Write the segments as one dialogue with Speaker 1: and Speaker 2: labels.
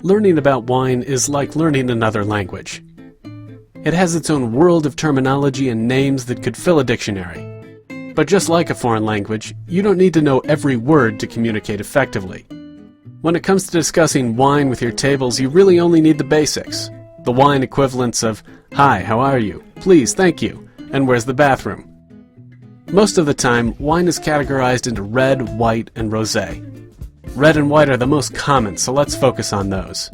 Speaker 1: Learning about wine is like learning another language. It has its own world of terminology and names that could fill a dictionary. But just like a foreign language, you don't need to know every word to communicate effectively. When it comes to discussing wine with your tables, you really only need the basics. The wine equivalents of, "Hi, how are you? Please, thank you," and "Where's the bathroom?" Most of the time, wine is categorized into red, white, and rosé. Red and white are the most common, so let's focus on those.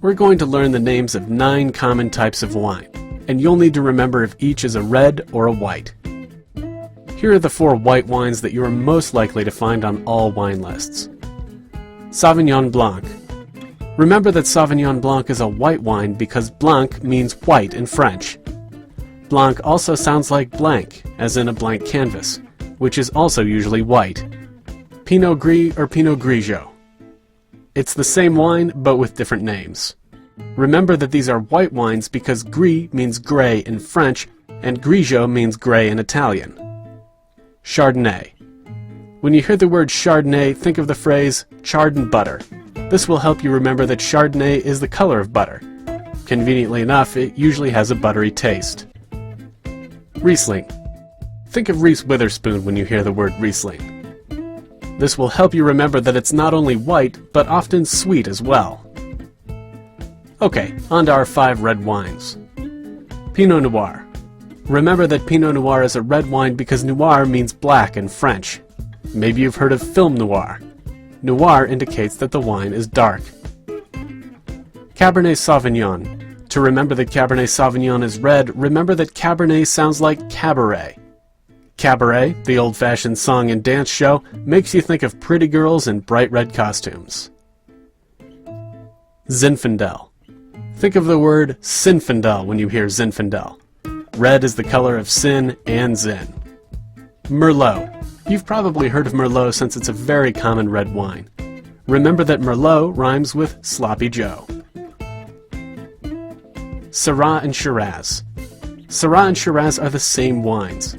Speaker 1: We're going to learn the names of 9 common types of wine, and you'll need to remember if each is a red or a white. Here are the 4 white wines that you are most likely to find on all wine lists. Sauvignon Blanc. Remember that Sauvignon Blanc is a white wine because blanc means white in French. Blanc also sounds like blank, as in a blank canvas, which is also usually white. Pinot Gris or Pinot Grigio. It's the same wine, but with different names. Remember that these are white wines because gris means gray in French, and grigio means gray in Italian. Chardonnay. When you hear the word Chardonnay, think of the phrase, charred in butter. This will help you remember that Chardonnay is the color of butter. Conveniently enough, it usually has a buttery taste. Riesling. Think of Reese Witherspoon when you hear the word Riesling. This will help you remember that it's not only white, but often sweet as well. Okay, on to our 5 red wines. Pinot Noir. Remember that Pinot Noir is a red wine because noir means black in French. Maybe you've heard of film noir. Noir indicates that the wine is dark. Cabernet Sauvignon. To remember that Cabernet Sauvignon is red, remember that Cabernet sounds like cabaret. Cabaret, the old-fashioned song and dance show, makes you think of pretty girls in bright red costumes. Zinfandel. Think of the word Zinfandel when you hear Zinfandel. Red is the color of sin and zin. Merlot. You've probably heard of Merlot since it's a very common red wine. Remember that Merlot rhymes with Sloppy Joe. Syrah and Shiraz. Syrah and Shiraz are the same wines.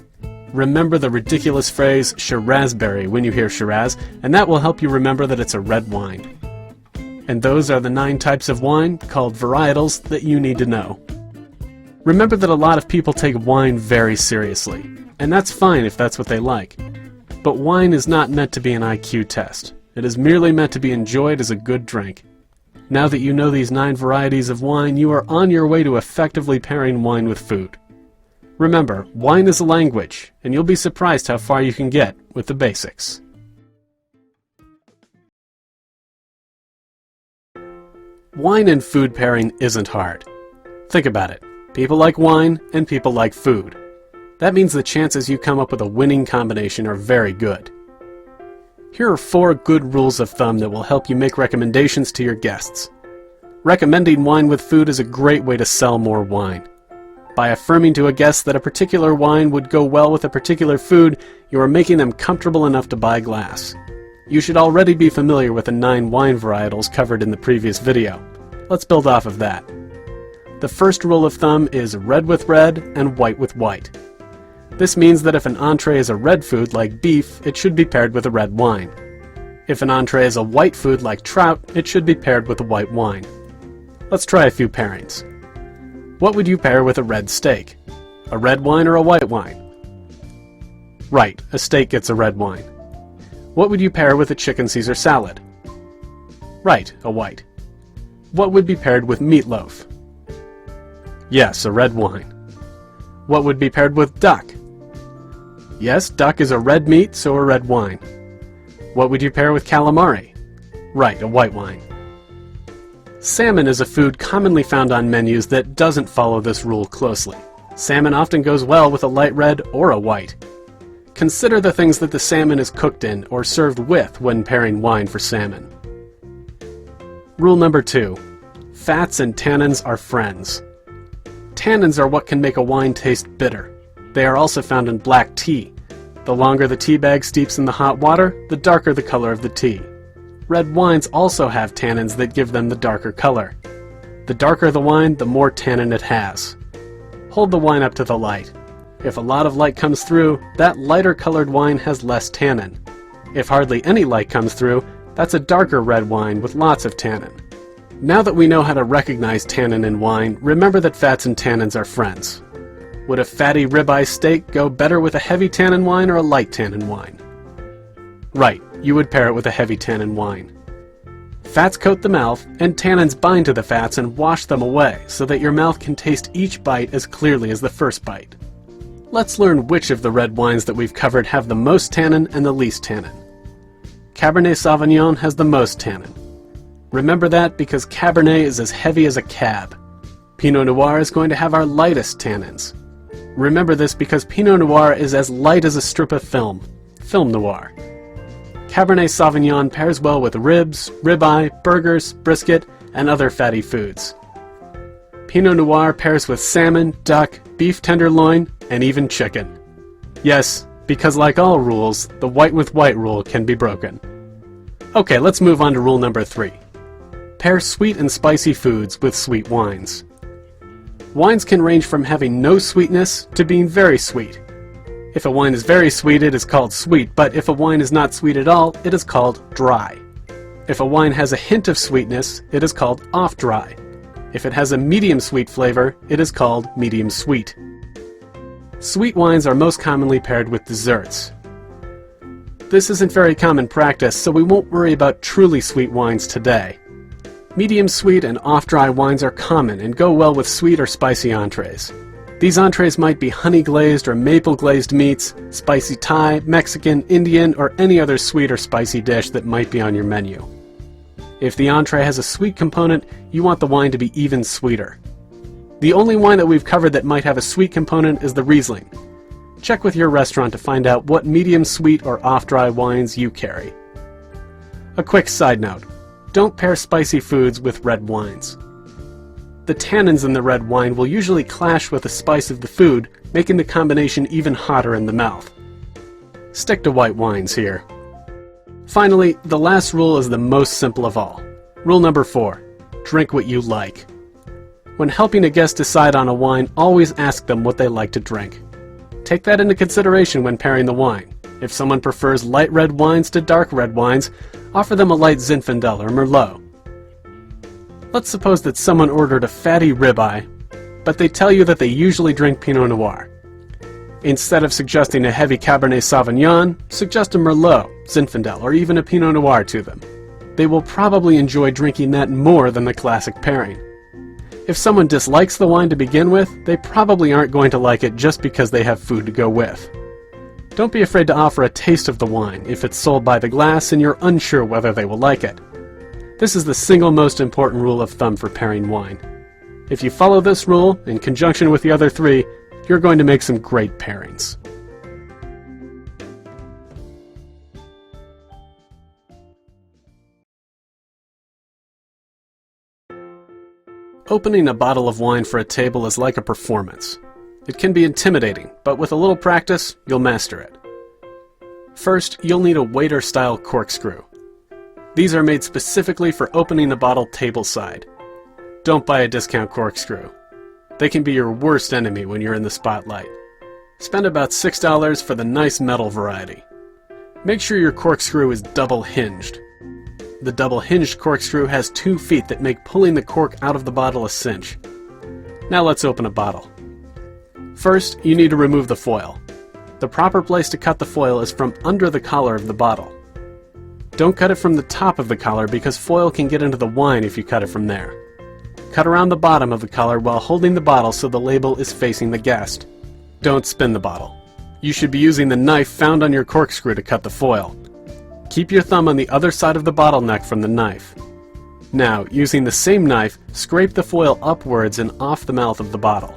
Speaker 1: Remember the ridiculous phrase Shirazberry when you hear Shiraz, and that will help you remember that it's a red wine. And those are the 9 types of wine, called varietals, that you need to know. Remember that a lot of people take wine very seriously, and that's fine if that's what they like. But wine is not meant to be an IQ test. It is merely meant to be enjoyed as a good drink. Now that you know these 9 varieties of wine, you are on your way to effectively pairing wine with food. Remember, wine is a language, and you'll be surprised how far you can get with the basics. Wine and food pairing isn't hard. Think about it. People like wine, and people like food. That means the chances you come up with a winning combination are very good. Here are 4 good rules of thumb that will help you make recommendations to your guests. Recommending wine with food is a great way to sell more wine. By affirming to a guest that a particular wine would go well with a particular food, you are making them comfortable enough to buy a glass. You should already be familiar with the 9 wine varietals covered in the previous video. Let's build off of that. The first rule of thumb is red with red and white with white. This means that if an entree is a red food like beef, it should be paired with a red wine. If an entree is a white food like trout, it should be paired with a white wine. Let's try a few pairings. What would you pair with a red steak? A red wine or a white wine? Right, a steak gets a red wine. What would you pair with a chicken Caesar salad? Right, a white. What would be paired with meatloaf? Yes, a red wine. What would be paired with duck? Yes, duck is a red meat, so a red wine. What would you pair with calamari? Right, a white wine. Salmon is a food commonly found on menus that doesn't follow this rule closely. Salmon often goes well with a light red or a white. Consider the things that the salmon is cooked in or served with when pairing wine for salmon. Rule number 2. Fats and tannins are friends. Tannins are what can make a wine taste bitter. They are also found in black tea. The longer the tea bag steeps in the hot water, the darker the color of the tea. Red wines also have tannins that give them the darker color. The darker the wine, the more tannin it has. Hold the wine up to the light. If a lot of light comes through, that lighter colored wine has less tannin. If hardly any light comes through, that's a darker red wine with lots of tannin. Now that we know how to recognize tannin in wine, remember that fats and tannins are friends. Would a fatty ribeye steak go better with a heavy tannin wine or a light tannin wine? Right, you would pair it with a heavy tannin wine. Fats coat the mouth, and tannins bind to the fats and wash them away so that your mouth can taste each bite as clearly as the first bite. Let's learn which of the red wines that we've covered have the most tannin and the least tannin. Cabernet Sauvignon has the most tannin. Remember that because Cabernet is as heavy as a cab. Pinot Noir is going to have our lightest tannins. Remember this because Pinot Noir is as light as a strip of film, film noir. Cabernet Sauvignon pairs well with ribs, ribeye, burgers, brisket, and other fatty foods. Pinot Noir pairs with salmon, duck, beef tenderloin, and even chicken. Yes, because like all rules, the white with white rule can be broken. Okay, let's move on to rule number 3. Pair sweet and spicy foods with sweet wines. Wines can range from having no sweetness to being very sweet. If a wine is very sweet, it is called sweet, but if a wine is not sweet at all, it is called dry. If a wine has a hint of sweetness, it is called off-dry. If it has a medium sweet flavor, it is called medium sweet. Sweet wines are most commonly paired with desserts. This isn't very common practice, so we won't worry about truly sweet wines today. Medium sweet and off-dry wines are common and go well with sweet or spicy entrees. These entrees might be honey-glazed or maple-glazed meats, spicy Thai, Mexican, Indian, or any other sweet or spicy dish that might be on your menu. If the entree has a sweet component, you want the wine to be even sweeter. The only wine that we've covered that might have a sweet component is the Riesling. Check with your restaurant to find out what medium sweet or off-dry wines you carry. A quick side note. Don't pair spicy foods with red wines. The tannins in the red wine will usually clash with the spice of the food, making the combination even hotter in the mouth. Stick to white wines here. Finally, the last rule is the most simple of all. Rule number 4. Drink what you like. When helping a guest decide on a wine, always ask them what they like to drink. Take that into consideration when pairing the wine. If someone prefers light red wines to dark red wines, offer them a light Zinfandel or Merlot. Let's suppose that someone ordered a fatty ribeye, but they tell you that they usually drink Pinot Noir. Instead of suggesting a heavy Cabernet Sauvignon, suggest a Merlot, Zinfandel, or even a Pinot Noir to them. They will probably enjoy drinking that more than the classic pairing. If someone dislikes the wine to begin with, they probably aren't going to like it just because they have food to go with. Don't be afraid to offer a taste of the wine if it's sold by the glass and you're unsure whether they will like it. This is the single most important rule of thumb for pairing wine. If you follow this rule, in conjunction with the other 3, you're going to make some great pairings. Opening a bottle of wine for a table is like a performance. It can be intimidating, but with a little practice, you'll master it. First, you'll need a waiter-style corkscrew. These are made specifically for opening the bottle tableside. Don't buy a discount corkscrew. They can be your worst enemy when you're in the spotlight. Spend about $6 for the nice metal variety. Make sure your corkscrew is double-hinged. The double-hinged corkscrew has 2 feet that make pulling the cork out of the bottle a cinch. Now let's open a bottle. First, you need to remove the foil. The proper place to cut the foil is from under the collar of the bottle. Don't cut it from the top of the collar because foil can get into the wine if you cut it from there. Cut around the bottom of the collar while holding the bottle so the label is facing the guest. Don't spin the bottle. You should be using the knife found on your corkscrew to cut the foil. Keep your thumb on the other side of the bottleneck from the knife. Now, using the same knife, scrape the foil upwards and off the mouth of the bottle.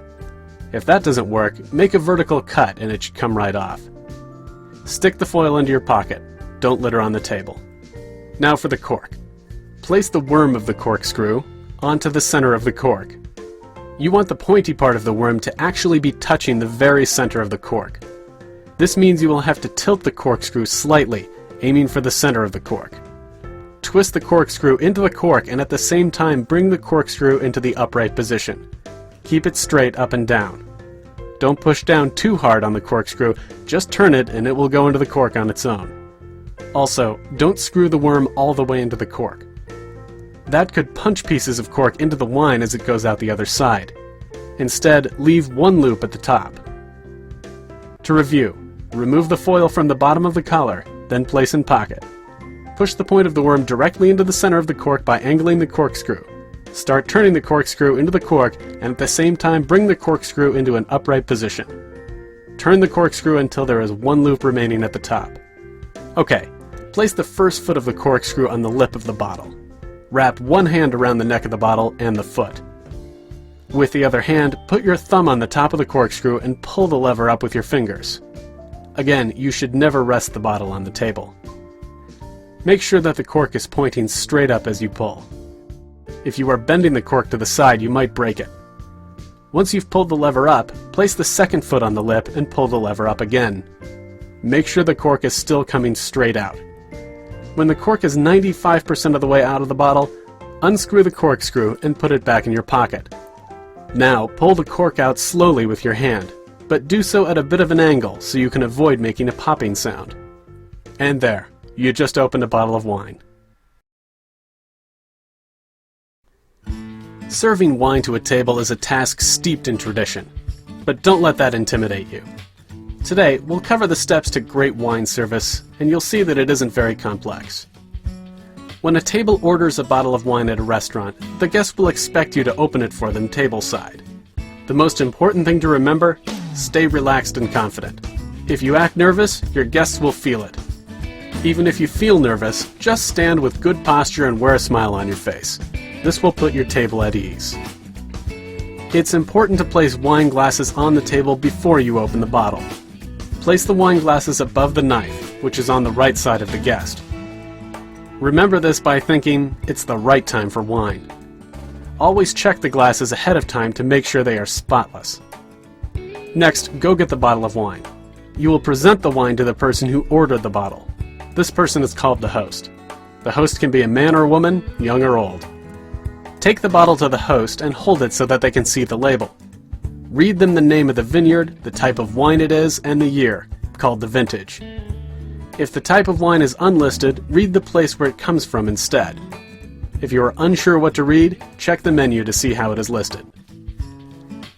Speaker 1: If that doesn't work, make a vertical cut and it should come right off. Stick the foil into your pocket. Don't litter on the table. Now for the cork. Place the worm of the corkscrew onto the center of the cork. You want the pointy part of the worm to actually be touching the very center of the cork. This means you will have to tilt the corkscrew slightly, aiming for the center of the cork. Twist the corkscrew into the cork and at the same time bring the corkscrew into the upright position. Keep it straight up and down. Don't push down too hard on the corkscrew, just turn it and it will go into the cork on its own. Also, don't screw the worm all the way into the cork. That could punch pieces of cork into the wine as it goes out the other side. Instead, leave one loop at the top. To review, remove the foil from the bottom of the collar, then place in pocket. Push the point of the worm directly into the center of the cork by angling the corkscrew. Start turning the corkscrew into the cork, and at the same time bring the corkscrew into an upright position. Turn the corkscrew until there is one loop remaining at the top. Okay, place the first foot of the corkscrew on the lip of the bottle. Wrap one hand around the neck of the bottle and the foot. With the other hand, put your thumb on the top of the corkscrew and pull the lever up with your fingers. Again, you should never rest the bottle on the table. Make sure that the cork is pointing straight up as you pull. If you are bending the cork to the side, you might break it. Once you've pulled the lever up, place the second foot on the lip and pull the lever up again. Make sure the cork is still coming straight out. When the cork is 95% of the way out of the bottle, unscrew the corkscrew and put it back in your pocket. Now pull the cork out slowly with your hand, but do so at a bit of an angle so you can avoid making a popping sound. And there, you just opened a bottle of wine. Serving wine to a table is a task steeped in tradition, but don't let that intimidate you. Today, we'll cover the steps to great wine service, and you'll see that it isn't very complex. When a table orders a bottle of wine at a restaurant, the guest will expect you to open it for them tableside. The most important thing to remember, stay relaxed and confident. If you act nervous, your guests will feel it. Even if you feel nervous, just stand with good posture and wear a smile on your face. This will put your table at ease. It's important to place wine glasses on the table before you open the bottle. Place the wine glasses above the knife, which is on the right side of the guest. Remember this by thinking, it's the right time for wine. Always check the glasses ahead of time to make sure they are spotless. Next, go get the bottle of wine. You will present the wine to the person who ordered the bottle. This person is called the host. The host can be a man or woman, young or old. Take the bottle to the host and hold it so that they can see the label. Read them the name of the vineyard, the type of wine it is, and the year, called the vintage. If the type of wine is unlisted, read the place where it comes from instead. If you are unsure what to read, check the menu to see how it is listed.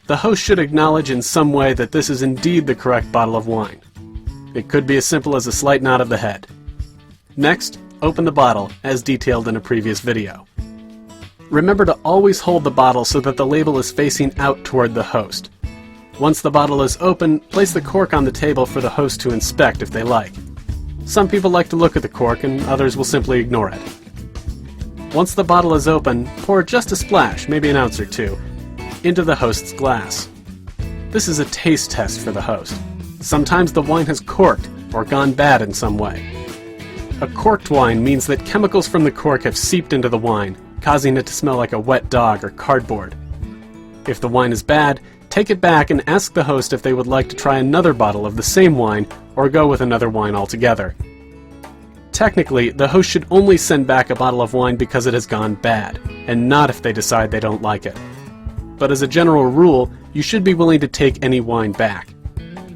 Speaker 1: The host should acknowledge in some way that this is indeed the correct bottle of wine. It could be as simple as a slight nod of the head. Next, open the bottle, as detailed in a previous video. Remember to always hold the bottle so that the label is facing out toward the host. Once the bottle is open, place the cork on the table for the host to inspect if they like. Some people like to look at the cork and others will simply ignore it. Once the bottle is open, pour just a splash, maybe an ounce or two, into the host's glass. This is a taste test for the host. Sometimes the wine has corked or gone bad in some way. A corked wine means that chemicals from the cork have seeped into the wine, causing it to smell like a wet dog or cardboard. If the wine is bad, take it back and ask the host if they would like to try another bottle of the same wine or go with another wine altogether. Technically, the host should only send back a bottle of wine because it has gone bad, and not if they decide they don't like it. But as a general rule, you should be willing to take any wine back.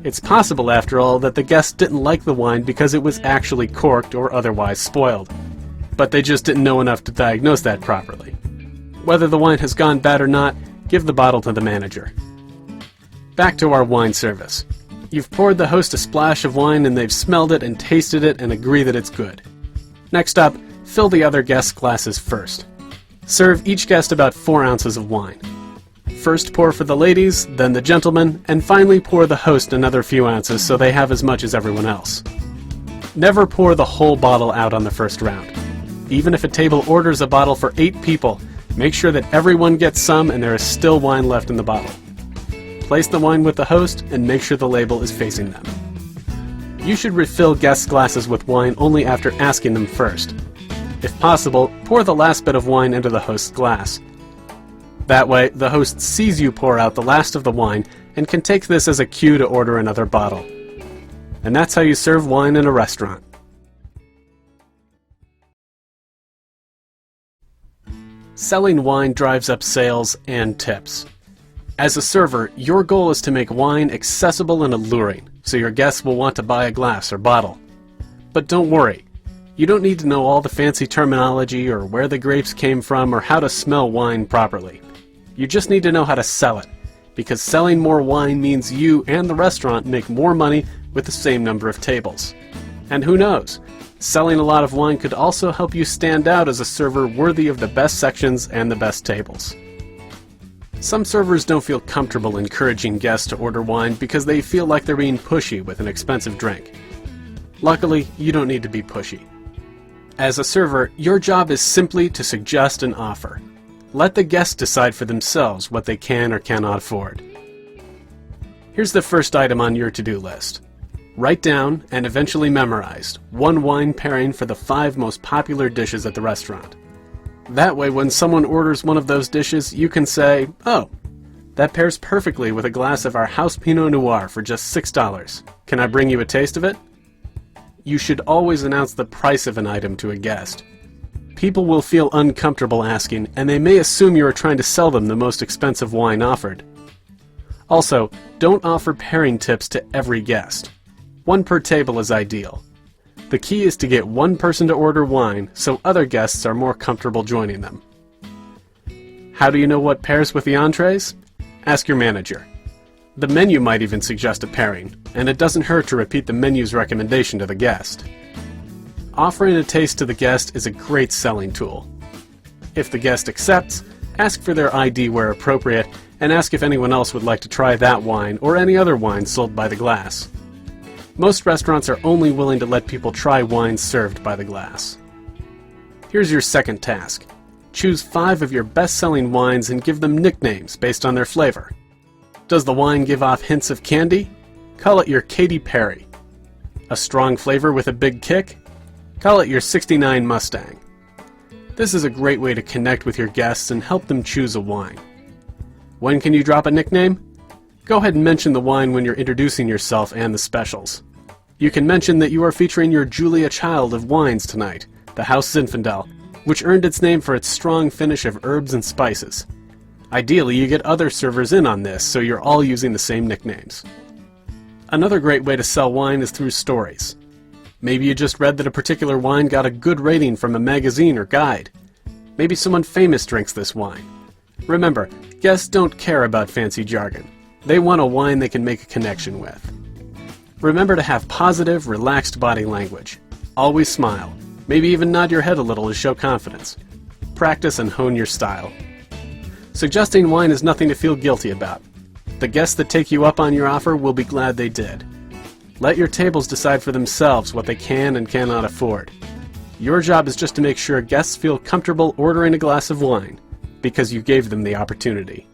Speaker 1: It's possible, after all, that the guest didn't like the wine because it was actually corked or otherwise spoiled. But they just didn't know enough to diagnose that properly. Whether the wine has gone bad or not, give the bottle to the manager. Back to our wine service. You've poured the host a splash of wine and they've smelled it and tasted it and agree that it's good. Next up, fill the other guests' glasses first. Serve each guest about 4 ounces of wine. First pour for the ladies, then the gentlemen, and finally pour the host another few ounces so they have as much as everyone else. Never pour the whole bottle out on the first round. Even if a table orders a bottle for 8 people, make sure that everyone gets some and there is still wine left in the bottle. Place the wine with the host and make sure the label is facing them. You should refill guests' glasses with wine only after asking them first. If possible, pour the last bit of wine into the host's glass. That way, the host sees you pour out the last of the wine and can take this as a cue to order another bottle. And that's how you serve wine in a restaurant. Selling wine drives up sales and tips. As a server, your goal is to make wine accessible and alluring, so your guests will want to buy a glass or bottle. But don't worry. You don't need to know all the fancy terminology or where the grapes came from or how to smell wine properly. You just need to know how to sell it, because selling more wine means you and the restaurant make more money with the same number of tables. And who knows, selling a lot of wine could also help you stand out as a server worthy of the best sections and the best tables. Some servers don't feel comfortable encouraging guests to order wine because they feel like they're being pushy with an expensive drink. Luckily, you don't need to be pushy. As a server, your job is simply to suggest an offer. Let the guests decide for themselves what they can or cannot afford. Here's the first item on your to-do list. Write down and eventually memorize one wine pairing for the 5 most popular dishes at the restaurant. That way, when someone orders one of those dishes, you can say, "Oh, that pairs perfectly with a glass of our house Pinot Noir for just $6. Can I bring you a taste of it?" You should always announce the price of an item to a guest. People will feel uncomfortable asking, and they may assume you are trying to sell them the most expensive wine offered. Also, don't offer pairing tips to every guest. 1 per table is ideal. The key is to get one person to order wine so other guests are more comfortable joining them. How do you know what pairs with the entrees? Ask your manager. The menu might even suggest a pairing, and it doesn't hurt to repeat the menu's recommendation to the guest. Offering a taste to the guest is a great selling tool. If the guest accepts, ask for their ID where appropriate, and ask if anyone else would like to try that wine or any other wine sold by the glass. Most restaurants are only willing to let people try wines served by the glass. Here's your second task. Choose 5 of your best-selling wines and give them nicknames based on their flavor. Does the wine give off hints of candy? Call it your Katy Perry. A strong flavor with a big kick? Call it your 69 Mustang. This is a great way to connect with your guests and help them choose a wine. When can you drop a nickname? Go ahead and mention the wine when you're introducing yourself and the specials. You can mention that you are featuring your Julia Child of wines tonight, the House Zinfandel, which earned its name for its strong finish of herbs and spices. Ideally, you get other servers in on this, so you're all using the same nicknames. Another great way to sell wine is through stories. Maybe you just read that a particular wine got a good rating from a magazine or guide. Maybe someone famous drinks this wine. Remember, guests don't care about fancy jargon. They want a wine they can make a connection with. Remember to have positive, relaxed body language. Always smile. Maybe even nod your head a little to show confidence. Practice and hone your style. Suggesting wine is nothing to feel guilty about. The guests that take you up on your offer will be glad they did. Let your tables decide for themselves what they can and cannot afford. Your job is just to make sure guests feel comfortable ordering a glass of wine, because you gave them the opportunity.